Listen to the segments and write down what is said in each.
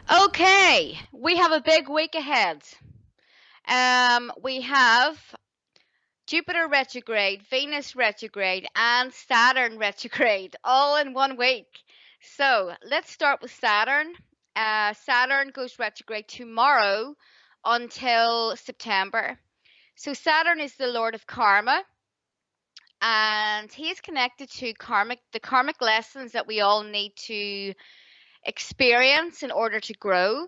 Okay, we have a big week ahead. We have Jupiter retrograde, Venus retrograde, and Saturn retrograde all in one week. So let's start with Saturn. Saturn goes retrograde tomorrow until September. So Saturn is the Lord of Karma, and he is connected to the karmic lessons that we all need to experience in order to grow.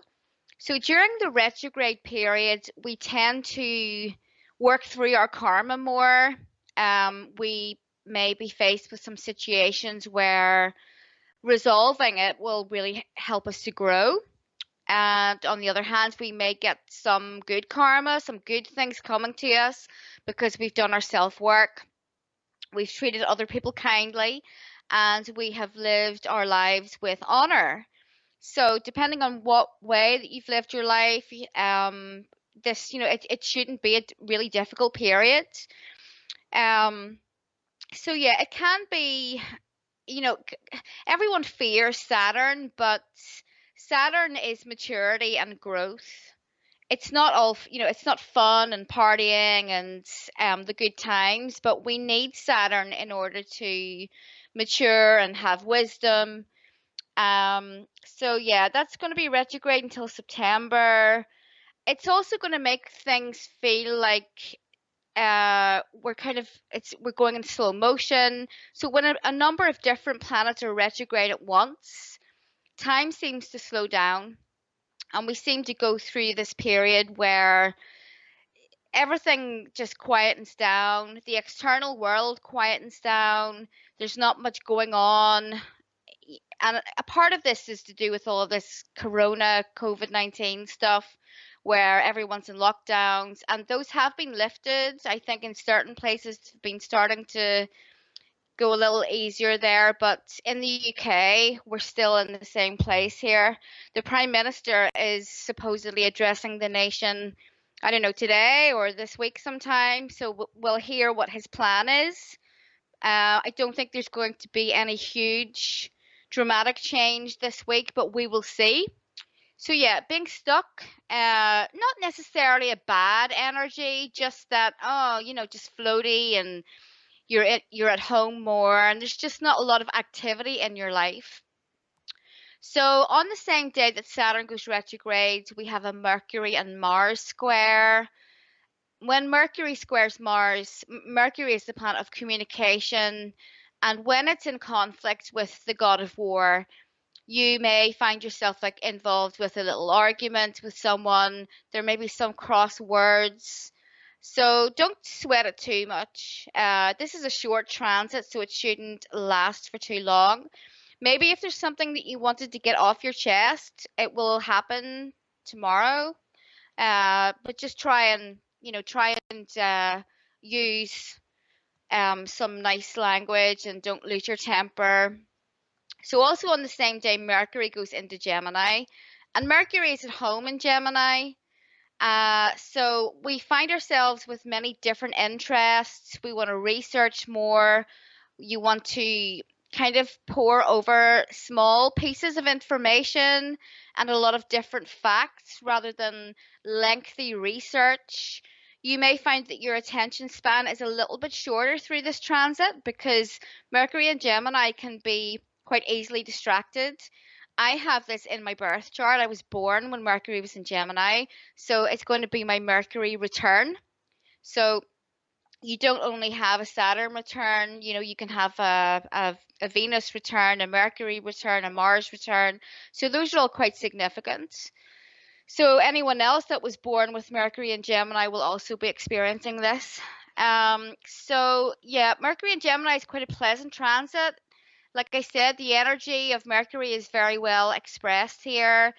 So during the retrograde period, we tend to work through our karma more. We may be faced with some situations where resolving it will really help us to grow. And on the other hand, we may get some good karma, some good things coming to us because we've done our self work, we've treated other people kindly, and we have lived our lives with honor. So depending on what way that you've lived your life, this, it shouldn't be a really difficult period. Um, so yeah, it can be, you know, everyone fears Saturn, but Saturn is maturity and growth. It's not all, it's not fun and partying and the good times, but we need Saturn in order to mature and have wisdom. So yeah, that's going to be retrograde until September. It's also going to make things feel like we're going in slow motion. So when a number of different planets are retrograde at once, time seems to slow down, and we seem to go through this period where everything just quietens down, the external world quietens down, there's not much going on, and a part of this is to do with all of this corona COVID-19 stuff where everyone's in lockdowns, and those have been lifted. I think in certain places have been starting to go a little easier there, but in the UK we're still in the same place here. The Prime Minister is supposedly addressing the nation, I don't know, today or this week sometime, so we'll hear what his plan is. I don't think there's going to be any huge dramatic change this week, but we will see. So yeah, being stuck, not necessarily a bad energy, just that, oh, just floaty, and you're at home more, and there's just not a lot of activity in your life. So on the same day that Saturn goes retrograde, we have a Mercury and Mars square. When Mercury squares Mars, Mercury is the planet of communication, and when it's in conflict with the god of war, you may find yourself like involved with a little argument with someone. There may be some cross words. So don't sweat it too much. This is a short transit, so it shouldn't last for too long. Maybe if there's something that you wanted to get off your chest, it will happen tomorrow. But just try and use some nice language, and don't lose your temper. So also on the same day, Mercury goes into Gemini, and Mercury is at home in Gemini. So we find ourselves with many different interests. We want to research more. You want to kind of pore over small pieces of information and a lot of different facts rather than lengthy research. You may find that your attention span is a little bit shorter through this transit because Mercury and Gemini can be quite easily distracted. I have this in my birth chart. I was born when Mercury was in Gemini, so it's going to be my Mercury return. So you don't only have a Saturn return, you can have a Venus return, a Mercury return, a Mars return. So those are all quite significant. So anyone else that was born with Mercury and Gemini will also be experiencing this. So yeah, Mercury and Gemini is quite a pleasant transit. Like I said, the energy of Mercury is very well expressed here.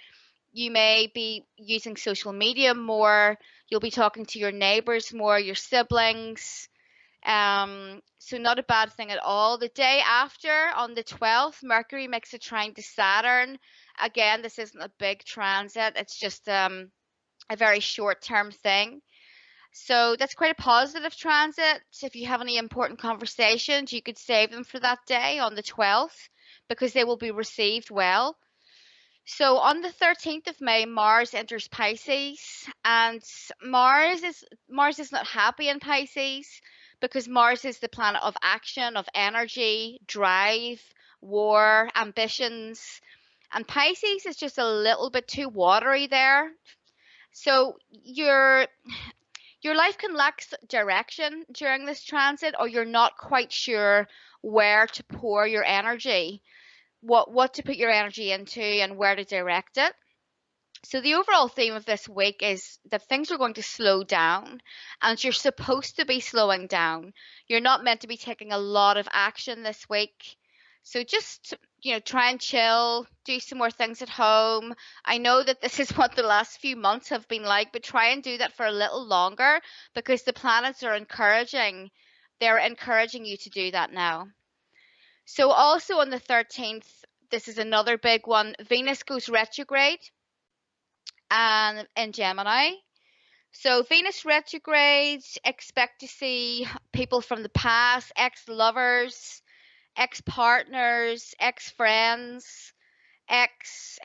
You may be using social media more. You'll be talking to your neighbors more, your siblings. So not a bad thing at all. The day after, on the 12th, Mercury makes a trine to Saturn. Again, this isn't a big transit. It's just a very short-term thing. So that's quite a positive transit. If you have any important conversations, you could save them for that day on the 12th because they will be received well. So on the 13th of May, Mars enters Pisces, and Mars is not happy in Pisces because Mars is the planet of action, of energy, drive, war, ambitions, and Pisces is just a little bit too watery there. So your life can lack direction during this transit, or you're not quite sure where to pour your energy, what to put your energy into and where to direct it. So the overall theme of this week is that things are going to slow down, and you're supposed to be slowing down. You're not meant to be taking a lot of action this week. So just, try and chill, do some more things at home. I know that this is what the last few months have been like, but try and do that for a little longer because the planets are they're encouraging you to do that now. So also on the 13th, this is another big one. Venus goes retrograde and in Gemini. So Venus retrogrades, expect to see people from the past, ex-lovers, ex-partners, ex-friends, ex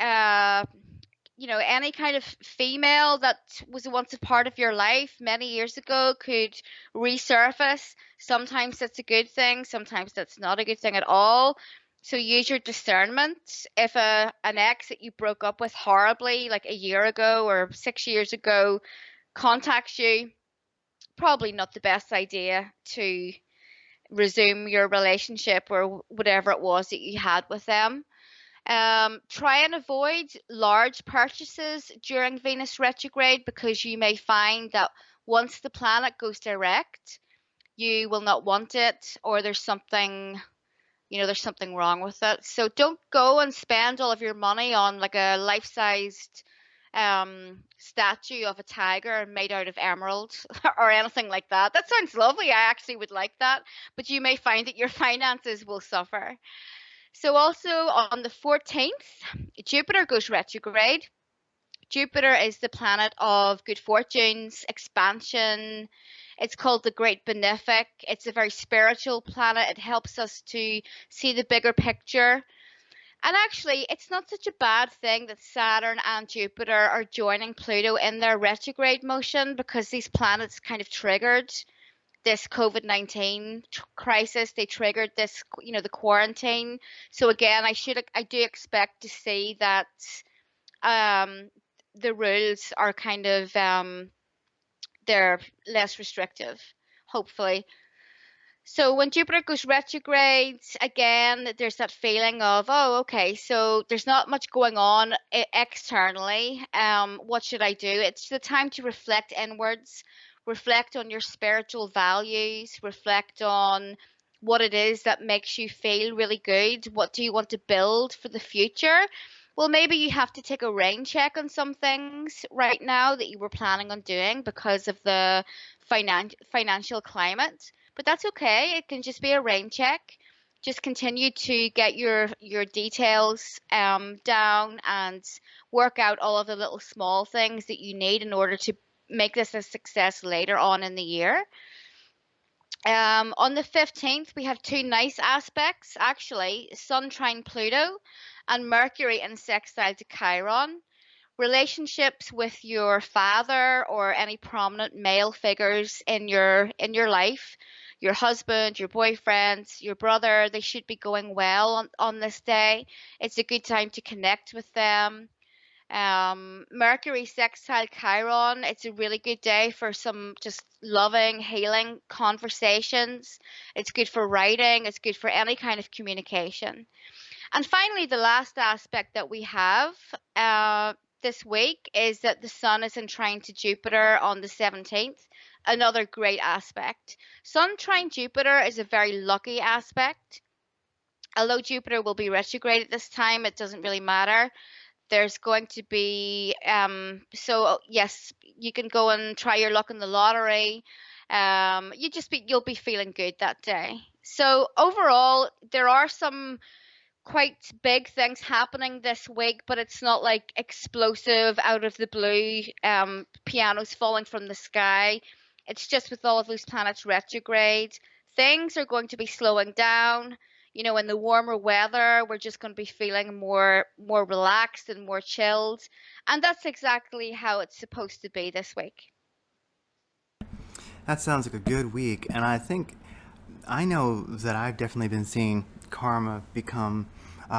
any kind of female that was once a part of your life many years ago could resurface. Sometimes that's a good thing, sometimes that's not a good thing at all. So use your discernment. If an ex that you broke up with horribly like a year ago or 6 years ago contacts you, probably not the best idea to resume your relationship or whatever it was that you had with them. Try and avoid large purchases during Venus retrograde because you may find that once the planet goes direct, you will not want it, or there's something wrong with it. So don't go and spend all of your money on like a life-sized statue of a tiger made out of emeralds or anything like that. That sounds lovely. I actually would like that, but you may find that your finances will suffer. So also on the 14th, Jupiter goes retrograde. Jupiter is the planet of good fortunes, expansion. It's called the Great Benefic. It's a very spiritual planet. It helps us to see the bigger picture. And actually, it's not such a bad thing that Saturn and Jupiter are joining Pluto in their retrograde motion because these planets kind of triggered this COVID-19 crisis. They triggered this, the quarantine. So again, I do expect to see that um, the rules are kind of they're less restrictive, hopefully. So when Jupiter goes retrograde, again, there's that feeling of, oh, okay, so there's not much going on externally. What should I do? It's the time to reflect inwards, reflect on your spiritual values, reflect on what it is that makes you feel really good. What do you want to build for the future? Well, maybe you have to take a rain check on some things right now that you were planning on doing because of the financial climate, but that's okay. It can just be a rain check. Just continue to get your details down and work out all of the little small things that you need in order to make this a success later on in the year. On the 15th, we have two nice aspects, actually, Sun trine Pluto and Mercury in sextile to Chiron. Relationships with your father or any prominent male figures in your life, your husband, your boyfriend, your brother, they should be going well on this day. It's a good time to connect with them. Mercury sextile Chiron, it's a really good day for some just loving, healing conversations. It's good for writing, it's good for any kind of communication. And finally, the last aspect that we have this week is that the Sun is in trine to Jupiter on the 17th. Another great aspect. Sun trine Jupiter is a very lucky aspect. Although Jupiter will be retrograde at this time, it doesn't really matter. There's going to be so yes, you can go and try your luck in the lottery. You'll be feeling good that day. So overall, there are some quite big things happening this week, but it's not like explosive out of the blue, pianos falling from the sky. It's just with all of those planets retrograde, things are going to be slowing down. In the warmer weather, we're just going to be feeling more relaxed and more chilled. And that's exactly how it's supposed to be this week. That sounds like a good week, and I know that I've definitely been seeing karma become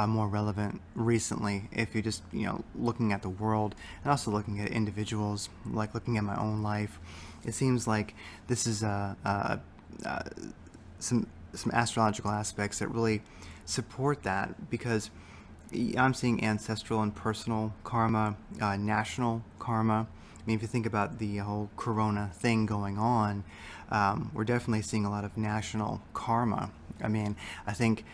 more relevant recently. If you're just looking at the world and also looking at individuals, like looking at my own life, it seems like this is some astrological aspects that really support that because I'm seeing ancestral and personal karma, national karma. I mean, if you think about the whole corona thing going on, we're definitely seeing a lot of national karma. I mean, I think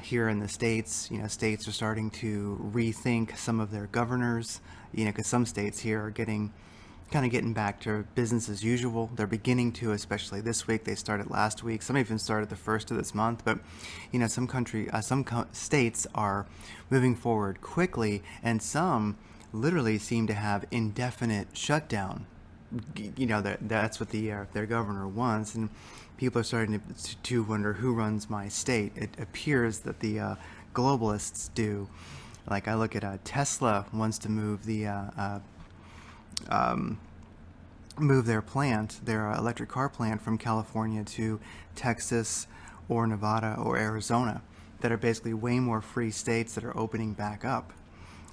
here in the states, states are starting to rethink some of their governors, because some states here are getting back to business as usual. They're beginning to, especially this week. They started last week. Some even started the first of this month. But some states are moving forward quickly, and some literally seem to have indefinite shutdown. That's what their governor wants, and people are starting to wonder who runs my state. It appears that the globalists do. Like I look at Tesla wants to move their electric car plant from California to Texas or Nevada or Arizona, that are basically way more free states that are opening back up.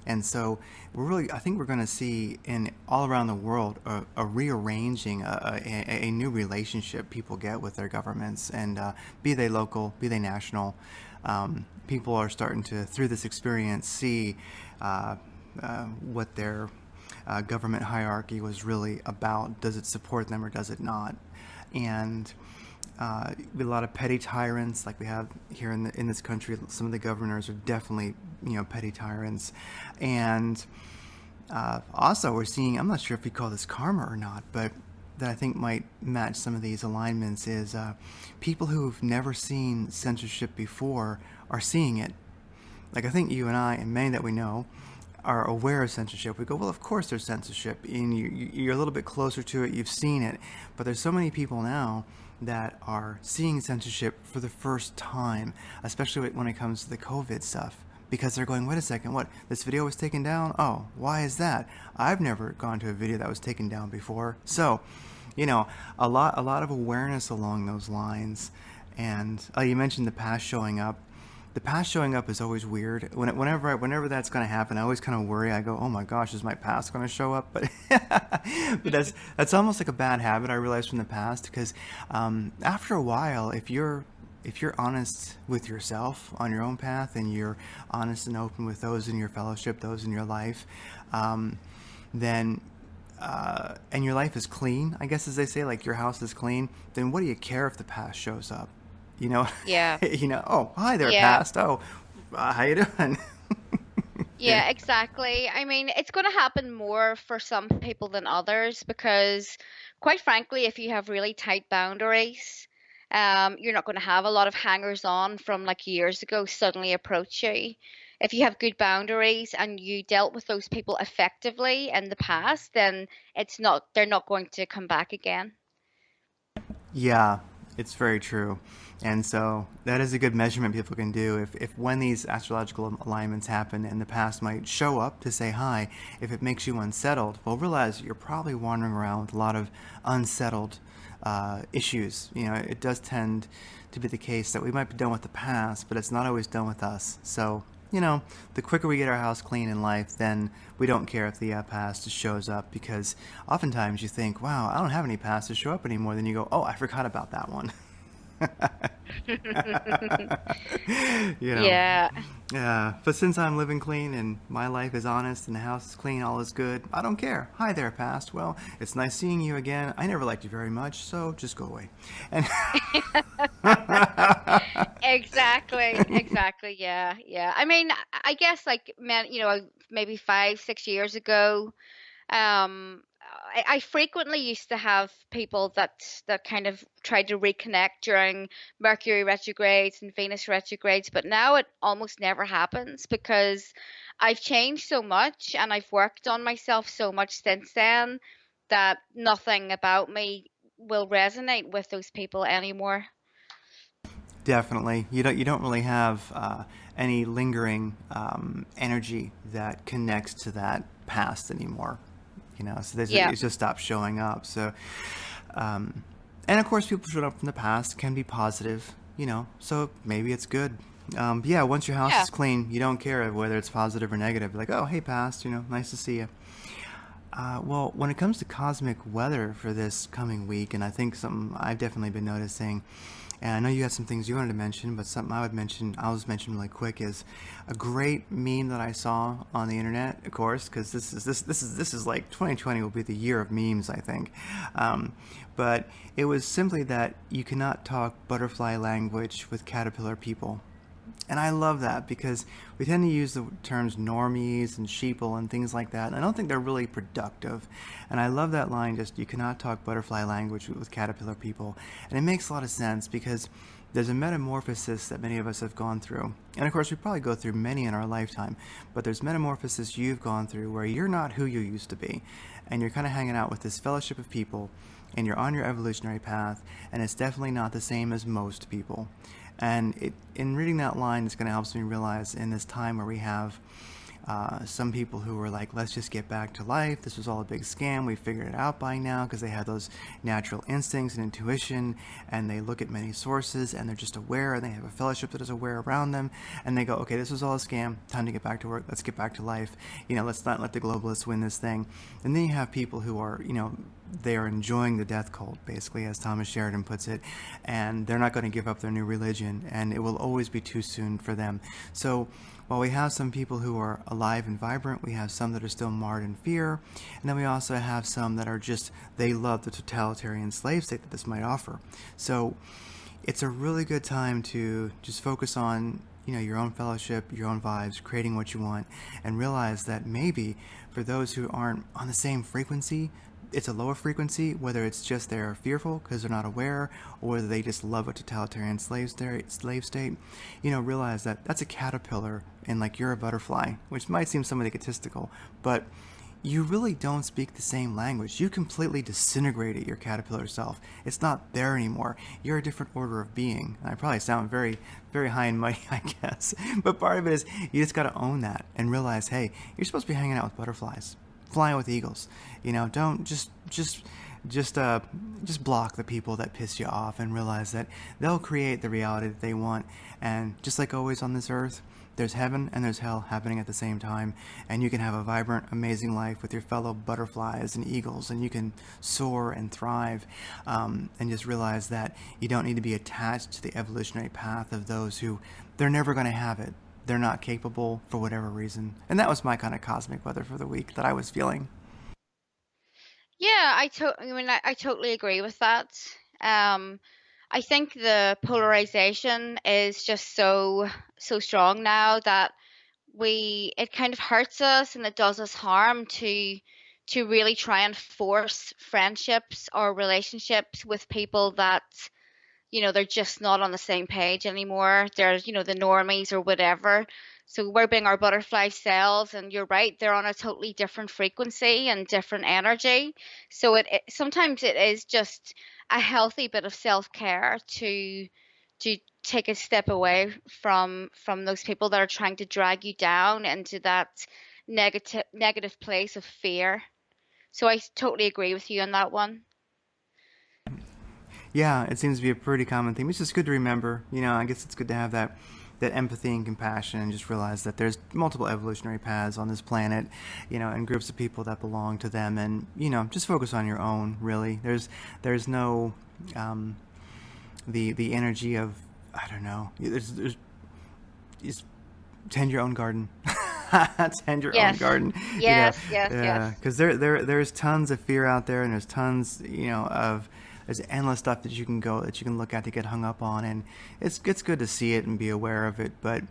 And so I think we're going to see in all around the world a rearranging, a new relationship people get with their governments, and be they local, be they national. People are starting to, through this experience, see what their government hierarchy was really about. Does it support them or does it not? And a lot of petty tyrants, like we have here in this country. Some of the governors are definitely petty tyrants, and also we're seeing. I'm not sure if we call this karma or not, but that I think might match some of these alignments is people who've never seen censorship before are seeing it. Like I think you and I and many that we know are aware of censorship. We go, well, of course there's censorship, and you're a little bit closer to it. You've seen it, but there's so many people now that are seeing censorship for the first time, especially when it comes to the COVID stuff. Because they're going, wait a second, what? This video was taken down? Oh, why is that? I've never gone to a video that was taken down before. So, a lot of awareness along those lines. And you mentioned the past showing up. The past showing up is always weird. Whenever that's going to happen, I always kind of worry. I go, "Oh my gosh, is my past going to show up?" But but that's almost like a bad habit I realized from the past because after a while, if you're honest with yourself on your own path, and you're honest and open with those in your fellowship, those in your life, then and your life is clean, I guess, as they say, like your house is clean, then what do you care if the past shows up? You know, Yeah. oh, hi there, Yeah. past. Oh, how you doing? Yeah. Yeah, exactly. I mean, it's going to happen more for some people than others because, quite frankly, if you have really tight boundaries, you're not going to have a lot of hangers on from like years ago suddenly approach you. If you have good boundaries and you dealt with those people effectively in the past, then they're not going to come back again. Yeah, it's very true. And so that is a good measurement people can do. If when these astrological alignments happen and the past might show up to say hi, if it makes you unsettled, well, realize you're probably wandering around with a lot of unsettled issues. It does tend to be the case that we might be done with the past, but it's not always done with us. So, the quicker we get our house clean in life, then we don't care if the past shows up because oftentimes you think, wow, I don't have any past to show up anymore. Then you go, oh, I forgot about that one. you know. Yeah. Yeah, but since I'm living clean and my life is honest and the house is clean, all is good, I don't care. Hi there, past. Well, it's nice seeing you again. I never liked you very much, so just go away. And Exactly, exactly. Yeah, yeah. I mean, I guess like maybe 5, 6 years ago, I frequently used to have people that kind of tried to reconnect during Mercury retrogrades and Venus retrogrades, but now it almost never happens because I've changed so much and I've worked on myself so much since then that nothing about me will resonate with those people anymore. Definitely. You don't really have any lingering energy that connects to that past anymore. So Yeah. it just stops showing up. So, um, and of course, people showing up from the past can be positive. So maybe it's good. Yeah, once your house Yeah. is clean, you don't care whether it's positive or negative. Like, oh, hey, past, nice to see you. Well, when it comes to cosmic weather for this coming week, and I think something I've definitely been noticing, and I know you had some things you wanted to mention, but something I'll just mention really quick is a great meme that I saw on the internet, of course, because this is like 2020 will be the year of memes, I think. But it was simply that you cannot talk butterfly language with caterpillar people. And I love that because we tend to use the terms normies and sheeple and things like that. And I don't think they're really productive. And I love that line, just you cannot talk butterfly language with caterpillar people. And it makes a lot of sense because there's a metamorphosis that many of us have gone through. And of course, we probably go through many in our lifetime. But there's metamorphosis you've gone through where you're not who you used to be. And you're kind of hanging out with this fellowship of people. And you're on your evolutionary path. And it's definitely not the same as most people. And in reading that line, it's going to help me realize in this time where we have some people who were like, let's just get back to life. This was all a big scam. We figured it out by now because they have those natural instincts and intuition, and they look at many sources, and they're just aware, and they have a fellowship that is aware around them, and they go, okay, this was all a scam. Time to get back to work. Let's get back to life. Let's not let the globalists win this thing. And then you have people who are, they are enjoying the death cult, basically, as Thomas Sheridan puts it, and they're not going to give up their new religion, and it will always be too soon for them. So while we have some people who are alive and vibrant, we have some that are still marred in fear, and then we also have some that are just, they love the totalitarian slave state that this might offer. So it's a really good time to just focus on your own fellowship, your own vibes, creating what you want, and realize that maybe for those who aren't on the same frequency, it's a lower frequency, whether it's just they're fearful because they're not aware, or whether they just love a totalitarian slave state, realize that that's a caterpillar and like you're a butterfly, which might seem somewhat egotistical, but you really don't speak the same language. You completely disintegrated your caterpillar self. It's not there anymore. You're a different order of being. And I probably sound very, very high and mighty, I guess. But part of it is you just got to own that and realize, hey, you're supposed to be hanging out with butterflies, flying with eagles. Don't just block the people that piss you off and realize that they'll create the reality that they want. And just like always on this earth, there's heaven and there's hell happening at the same time, and you can have a vibrant, amazing life with your fellow butterflies and eagles, and you can soar and thrive, and just realize that you don't need to be attached to the evolutionary path of those who they're never going to have it. They're not capable for whatever reason. And that was my kind of cosmic weather for the week that I was feeling. Yeah, I totally agree with that. Um, I think the polarization is just so strong now that it kind of hurts us and it does us harm to really try and force friendships or relationships with people that they're just not on the same page anymore. They're, the normies or whatever. So we're being our butterfly selves, and you're right, they're on a totally different frequency and different energy. So sometimes it is just a healthy bit of self-care to take a step away from those people that are trying to drag you down into that negative place of fear. So I totally agree with you on that one. Yeah, it seems to be a pretty common theme. It's just good to remember. I guess it's good to have that empathy and compassion, and just realize that there's multiple evolutionary paths on this planet, and groups of people that belong to them, and just focus on your own. Really, there's no the energy of, I don't know. There's just tend your own garden. Tend your own Yes, garden. yes, yes, yes. Because there's tons of fear out there, and there's tons of there's endless stuff that you can look at to get hung up on, and it's good to see it and be aware of it. But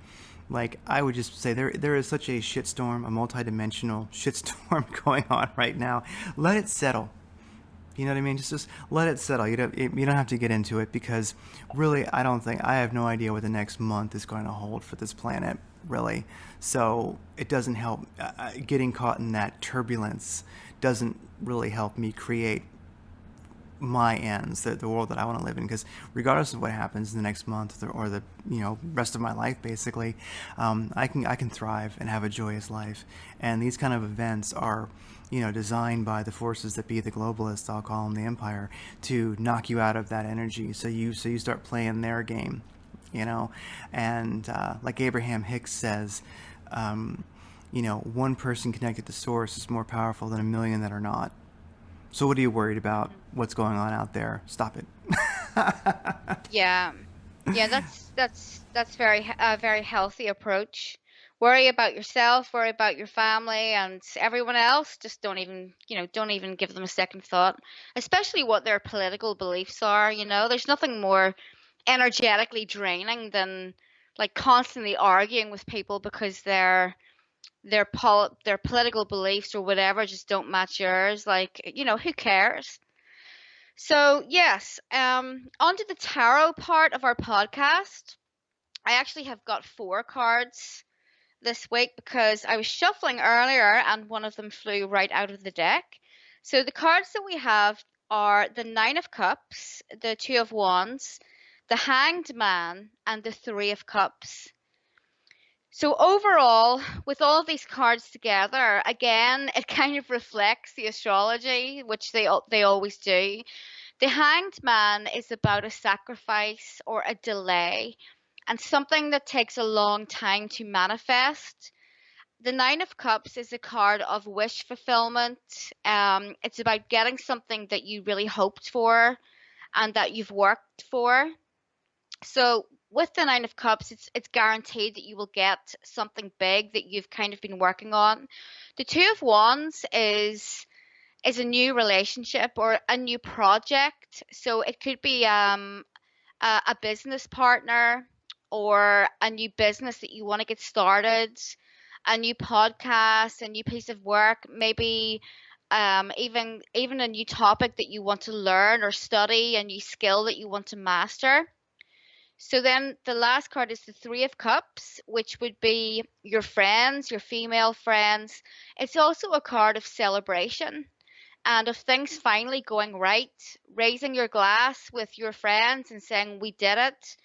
like, I would just say there is such a shitstorm, a multidimensional shitstorm going on right now. Let it settle. You know what I mean? Just let it settle. You don't have to get into it, because really, I have no idea what the next month is going to hold for this planet, really. So it doesn't help. Getting caught in that turbulence doesn't really help me create my ends, the world that I want to live in. Because regardless of what happens in the next month or the rest of my life, basically, I can thrive and have a joyous life. And these kind of events are designed by the forces that be, the globalists, I'll call them, the empire, to knock you out of that energy. So you start playing their game, you know, and like Abraham Hicks says. One person connected to source is more powerful than a million that are not. So what are you worried about? What's going on out there? Stop it. Yeah. Yeah, that's a very healthy approach. Worry about yourself, worry about your family, and everyone else. Just don't even give them a second thought, especially what their political beliefs are. There's nothing more energetically draining than like constantly arguing with people because their political beliefs or whatever just don't match yours. Like, who cares? So yes, onto the tarot part of our podcast. I actually have got four cards this week because I was shuffling earlier and one of them flew right out of the deck. So the cards that we have are the Nine of Cups, the Two of Wands, the Hanged Man, and the Three of Cups. So overall, with all of these cards together, again, it kind of reflects the astrology, which they always do. The Hanged Man is about a sacrifice or a delay and something that takes a long time to manifest. The Nine of Cups is a card of wish fulfillment. It's about getting something that you really hoped for and that you've worked for. So with the Nine of Cups, it's guaranteed that you will get something big that you've kind of been working on. The Two of Wands is a new relationship or a new project. So it could be a business partner or a new business that you want to get started, a new podcast, a new piece of work, maybe even a new topic that you want to learn or study, a new skill that you want to master. So then the last card is the Three of Cups, which would be your friends, your female friends. It's also a card of celebration and of things finally going right, raising your glass with your friends and saying, "We did it."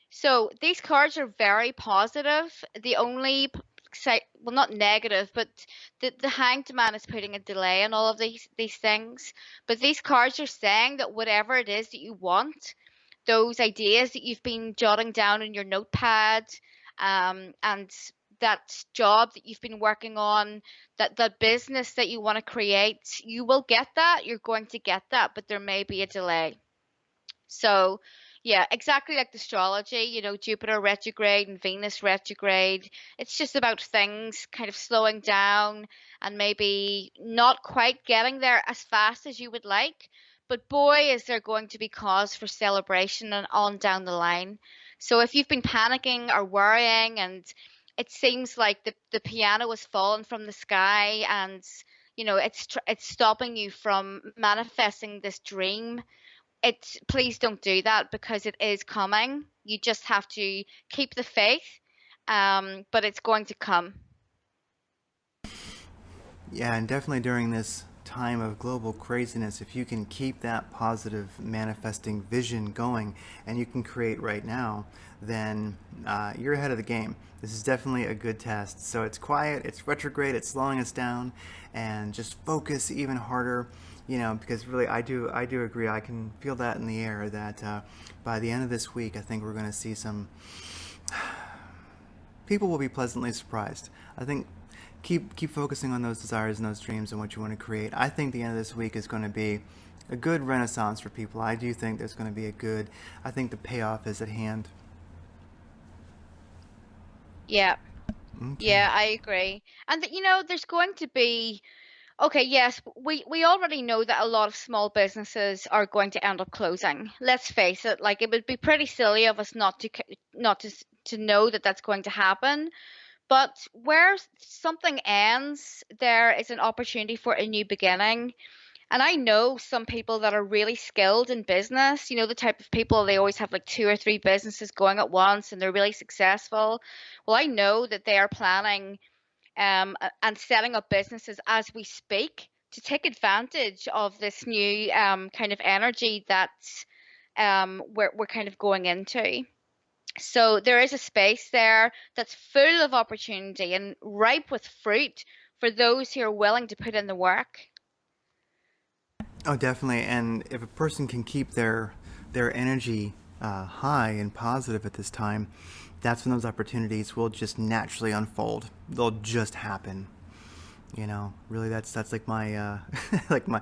So these cards are very positive. The only well, not negative, but the Hanged Man is putting a delay on all of these things. But these cards are saying that whatever it is that you want, those ideas that you've been jotting down in your notepad, and that job that you've been working on, that business that you want to create, you will get that. You're going to get that, but there may be a delay. So, yeah, exactly like the astrology, Jupiter retrograde and Venus retrograde. It's just about things kind of slowing down and maybe not quite getting there as fast as you would like. But boy, is there going to be cause for celebration and on down the line. So if you've been panicking or worrying and it seems like the piano has fallen from the sky and it's stopping you from manifesting this dream, please don't do that because it is coming. You just have to keep the faith, but it's going to come. Yeah, and definitely during this time of global craziness, if you can keep that positive manifesting vision going and you can create right now, then you're ahead of the game. This is definitely a good test. So it's quiet, it's retrograde, it's slowing us down, and just focus even harder. Because really, I do agree. I can feel that in the air that by the end of this week, I think we're going to see some people will be pleasantly surprised. I think keep focusing on those desires and those dreams and what you want to create. I think the end of this week is going to be a good renaissance for people. I do think there's going to be I think the payoff is at hand. Yeah, Okay. yeah, I agree. And there's going to be. Okay, yes, we already know that a lot of small businesses are going to end up closing. Let's face it, like it would be pretty silly of us not to know that that's going to happen. But where something ends, there is an opportunity for a new beginning. And I know some people that are really skilled in business, the type of people they always have like two or three businesses going at once and they're really successful. Well, I know that they are planning and setting up businesses as we speak to take advantage of this new kind of energy that we're kind of going into. So there is a space there that's full of opportunity and ripe with fruit for those who are willing to put in the work. Oh, definitely. And if a person can keep their energy high and positive at this time, that's when those opportunities will just naturally unfold. They'll just happen. Really, that's like my like my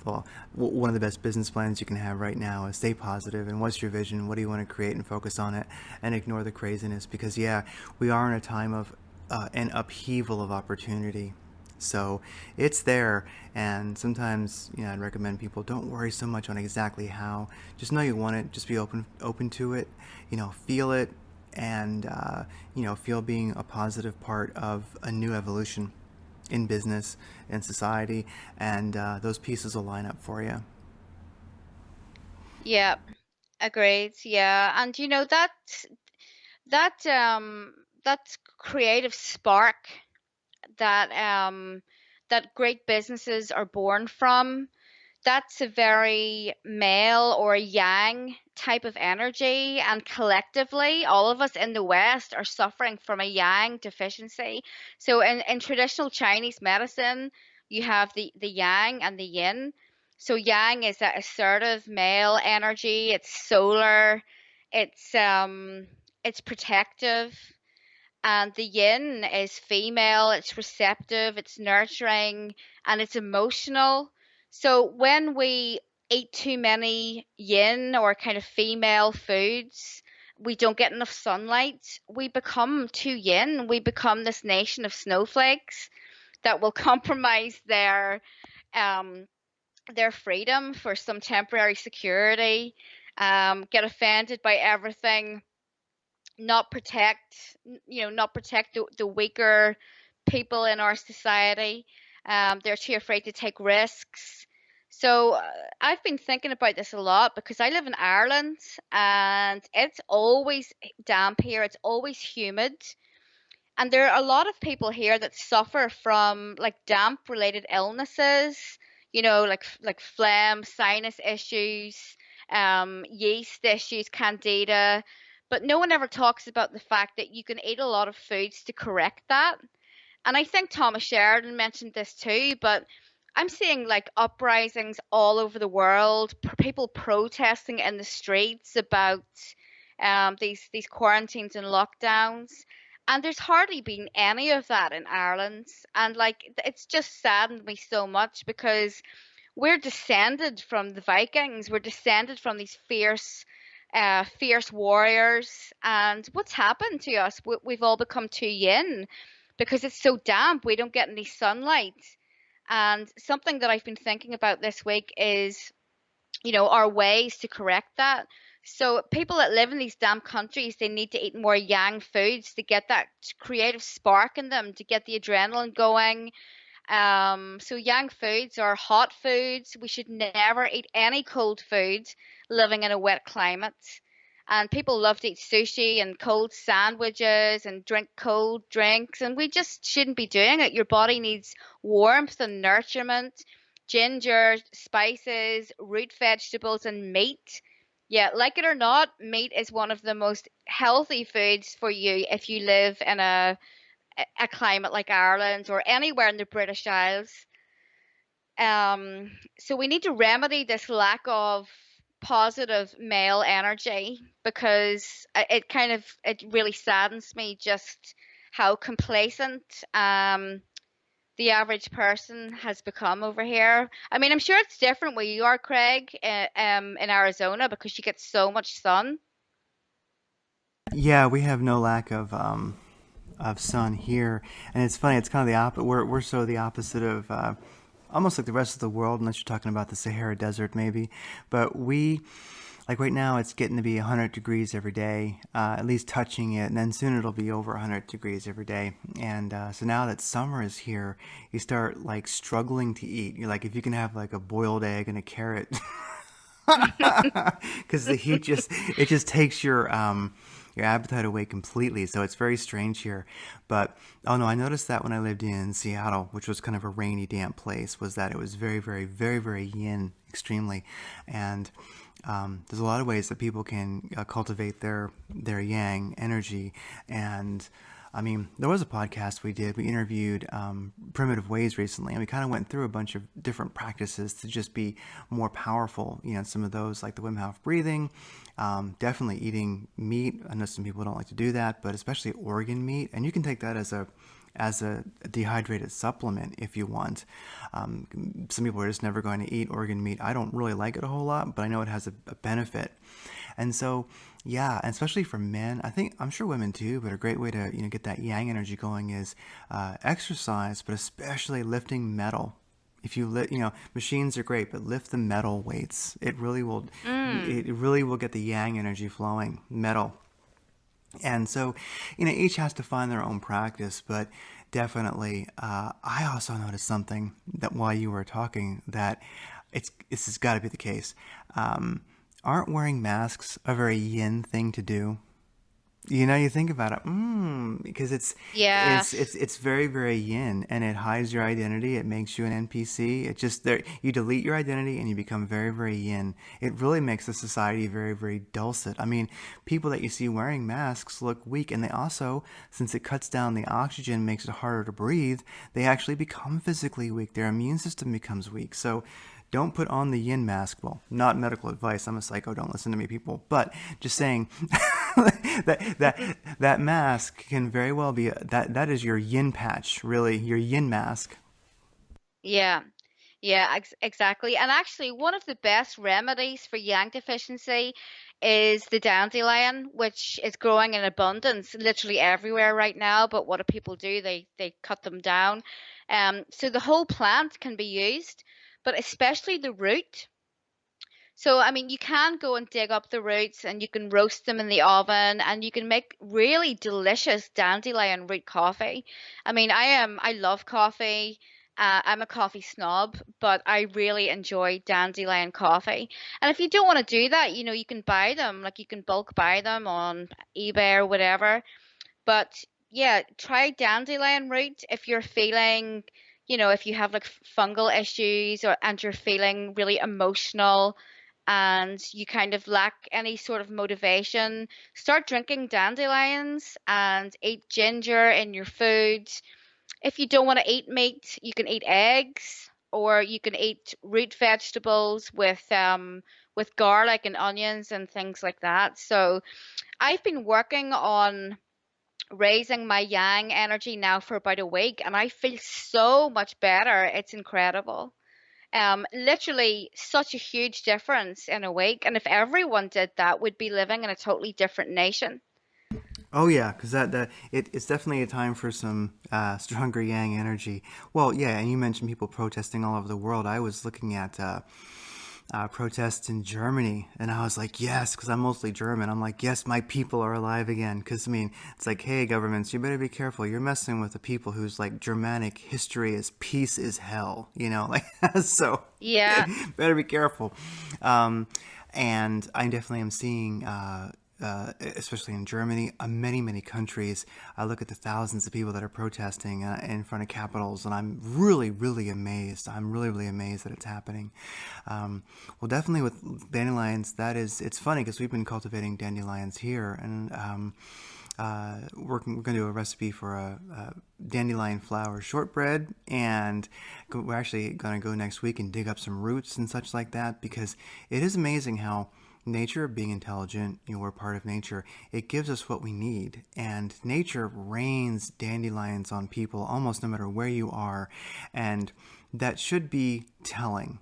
well, one of the best business plans you can have right now is stay positive. And what's your vision? What do you want to create? And focus on it, and ignore the craziness. Because yeah, we are in a time of an upheaval of opportunity. So it's there, and sometimes I'd recommend people don't worry so much on exactly how. Just know you want it. Just be open to it. Feel it, and feel being a positive part of a new evolution in business and society, and those pieces will line up for you. Yeah, agreed. Yeah, and that that creative spark that that great businesses are born from, that's a very male or yang type of energy, and collectively all of us in the west are suffering from a yang deficiency. So in traditional Chinese medicine, you have the yang and the yin. So yang is that assertive male energy, it's solar, it's protective, and the yin is female, it's receptive, it's nurturing, and it's emotional. So when we eat too many yin or kind of female foods, we don't get enough sunlight, we become too yin. We become this nation of snowflakes that will compromise um, their freedom for some temporary security, get offended by everything, not protect not protect the weaker people in our society. They're too afraid to take risks. So I've been thinking about this a lot because I live in Ireland, and it's always damp here, it's always humid, and there are a lot of people here that suffer from like damp related illnesses, like phlegm, sinus issues, yeast issues, candida. But no one ever talks about the fact that you can eat a lot of foods to correct that. And I think Thomas Sheridan mentioned this too, but I'm seeing like uprisings all over the world, people protesting in the streets about these quarantines and lockdowns. And there's hardly been any of that in Ireland. And like, it's just saddened me so much because we're descended from the Vikings. We're descended from these fierce warriors. And what's happened to us? We've all become too yin because it's so damp. We don't get any sunlight. And something that I've been thinking about this week is, our ways to correct that. So people that live in these damp countries, they need to eat more yang foods to get that creative spark in them, to get the adrenaline going. So yang foods are hot foods. We should never eat any cold food living in a wet climate. And people love to eat sushi and cold sandwiches and drink cold drinks, and we just shouldn't be doing it. Your body needs warmth and nourishment, ginger, spices, root vegetables, and meat. Yeah, like it or not, meat is one of the most healthy foods for you if you live in a climate like Ireland or anywhere in the British Isles. So we need to remedy this lack of positive male energy because it really saddens me just how complacent the average person has become over here. I mean, I'm sure it's different where you are, Craig, in Arizona because you get so much sun. Yeah, we have no lack of sun here, and it's funny. It's kind of the opposite. We're so the opposite of almost like the rest of the world, unless you're talking about the Sahara Desert, maybe. But we, like right now, it's getting to be 100 degrees every day, at least touching it, and then soon it'll be over 100 degrees every day. And so now that summer is here, you start like struggling to eat. You're like, if you can have like a boiled egg and a carrot, because the heat just it just takes your appetite away completely. So it's very strange here. But oh no, I noticed that when I lived in Seattle, which was kind of a rainy, damp place, was that it was very, very, very, very yin, extremely. And there's a lot of ways that people can cultivate their yang energy. And I mean, there was a podcast we did. We interviewed Primitive Ways recently, and we kind of went through a bunch of different practices to just be more powerful. You know, some of those like the Wim Hof breathing, definitely eating meat. I know some people don't like to do that, but especially organ meat, and you can take that as a dehydrated supplement if you want. Some people are just never going to eat organ meat. I don't really like it a whole lot, but I know it has a benefit. And so, yeah, and especially for men, I'm sure women too, but a great way to get that yang energy going is exercise, but especially lifting metal. If you lift, machines are great, but lift the metal weights. It really will. Mm. It really will get the yang energy flowing. Metal. And so, each has to find their own practice, but definitely, I also noticed something that while you were talking that this has got to be the case. Aren't wearing masks a very yin thing to do? You think about it, because Yes. it's very, very yin, and it hides your identity. It makes you an NPC. It just there you delete your identity and you become very, very yin. It really makes the society very, very dulcet. I mean, people that you see wearing masks look weak, and they also, since it cuts down the oxygen, makes it harder to breathe. They actually become physically weak. Their immune system becomes weak. So don't put on the yin mask. Well, not medical advice. I'm a psycho. Don't listen to me, people. But just saying that mask can very well be that is your yin patch, really, your yin mask. Yeah. Yeah, exactly. And actually, one of the best remedies for yang deficiency is the dandelion, which is growing in abundance literally everywhere right now. But what do people do? They cut them down. So the whole plant can be used, but especially the root. So, I mean, you can go and dig up the roots and you can roast them in the oven and you can make really delicious dandelion root coffee. I mean, I love coffee. I'm a coffee snob, but I really enjoy dandelion coffee. And if you don't want to do that, you can buy them, like you can bulk buy them on eBay or whatever. But yeah, try dandelion root if you're feeling, if you have like fungal issues or and you're feeling really emotional and you kind of lack any sort of motivation, start drinking dandelions and eat ginger in your food. If you don't want to eat meat, you can eat eggs or you can eat root vegetables with garlic and onions and things like that. So I've been working on raising my yang energy now for about a week and I feel so much better. It's incredible. Literally such a huge difference in a week. And if everyone did that, we'd be living in a totally different nation. Oh yeah, because it's definitely a time for some stronger yang energy. Well, yeah, and you mentioned people protesting all over the world. I was looking at protests in Germany, and I was like, yes, because I'm mostly German. I'm like, yes, my people are alive again. Because I mean, it's like, hey, governments, you better be careful. You're messing with the people whose like Germanic history is peace is hell. Like so. Yeah. Better be careful. Um, and I definitely am seeing. Especially in Germany, many, many countries. I look at the thousands of people that are protesting in front of capitals, and I'm really, really amazed. I'm really, really amazed that it's happening. Well, definitely with dandelions, it's funny because we've been cultivating dandelions here, and we're going to do a recipe for a dandelion flour shortbread, and we're actually going to go next week and dig up some roots and such like that because it is amazing how nature being intelligent, we're part of nature. It gives us what we need, and nature rains dandelions on people almost no matter where you are, and that should be telling.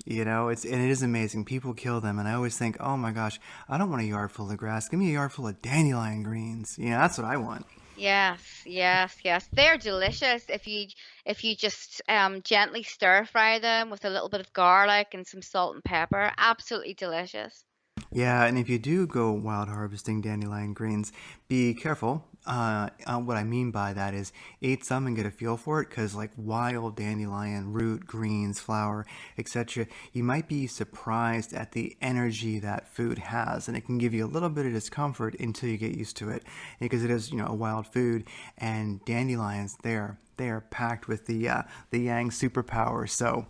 And it is amazing. People kill them, and I always think, oh my gosh, I don't want a yard full of grass. Give me a yard full of dandelion greens. That's what I want. Yes, yes, yes. They're delicious if you just gently stir fry them with a little bit of garlic and some salt and pepper. Absolutely delicious. Yeah, and if you do go wild harvesting dandelion greens, be careful. What I mean by that is eat some and get a feel for it, because like wild dandelion root, greens, flower, etc., you might be surprised at the energy that food has, and it can give you a little bit of discomfort until you get used to it, because it is, a wild food, and dandelions they are packed with the yang superpower. So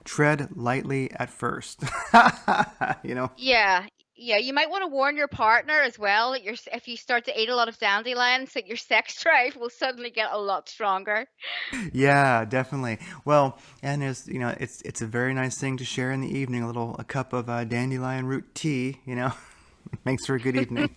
tread lightly at first. you know. Yeah, yeah, you might want to warn your partner as well that if you start to eat a lot of dandelions, that your sex drive will suddenly get a lot stronger. Yeah, definitely. Well, and there's, it's a very nice thing to share in the evening. A cup of dandelion root tea. Makes for a good evening.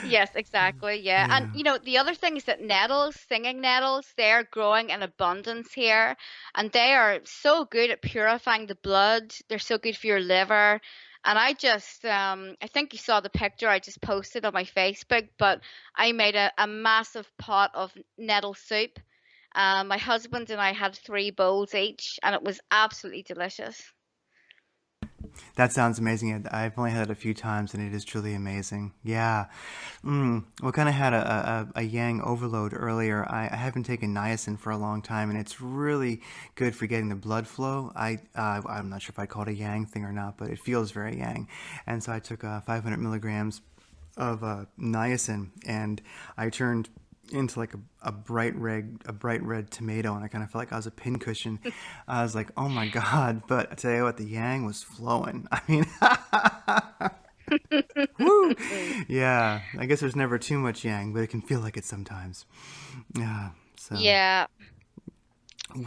Yes, exactly. Yeah. And Yeah. the other thing is that nettles, singing nettles, they're growing in abundance here, and they are so good at purifying the blood. They're so good for your liver. And I think you saw the picture I just posted on my Facebook, but I made a massive pot of nettle soup. My husband and I had 3 bowls each, and it was absolutely delicious. That sounds amazing. I've only had it a few times, and it is truly amazing. Yeah. We kind of had a yang overload earlier. I haven't taken niacin for a long time, and it's really good for getting the blood flow. I'm not sure if I call it a yang thing or not, but it feels very yang. And so I took 500 milligrams of niacin, and I turned into like a bright red tomato, and I kind of felt like I was a pincushion. I was like, oh my god! But I tell you what, the yang was flowing. I mean, woo! Yeah, I guess there's never too much yang, but it can feel like it sometimes. Yeah. So, Yeah.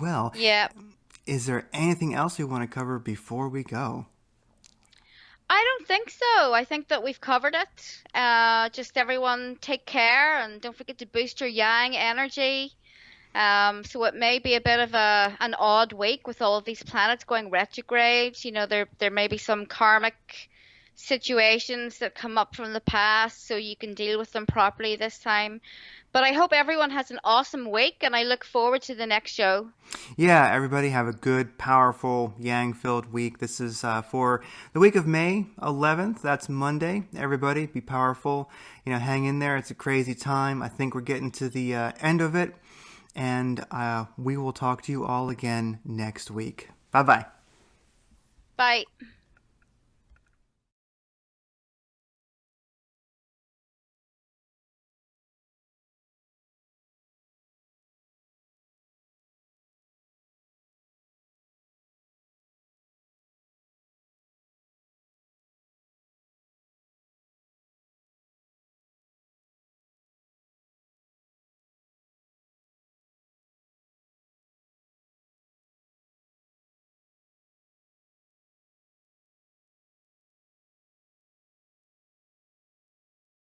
well, Yeah. is there anything else we want to cover before we go? I don't think so. I think that we've covered it. Just everyone take care and don't forget to boost your yang energy. So it may be a bit of an odd week with all of these planets going retrograde. There may be some karmic situations that come up from the past, so you can deal with them properly this time. But I hope everyone has an awesome week, and I look forward to the next show. Yeah, everybody have a good, powerful, yang filled week. This is for the week of May 11th. That's Monday. Everybody be powerful. Hang in there. It's a crazy time. I think we're getting to the end of it. And we will talk to you all again next week. Bye bye. Bye.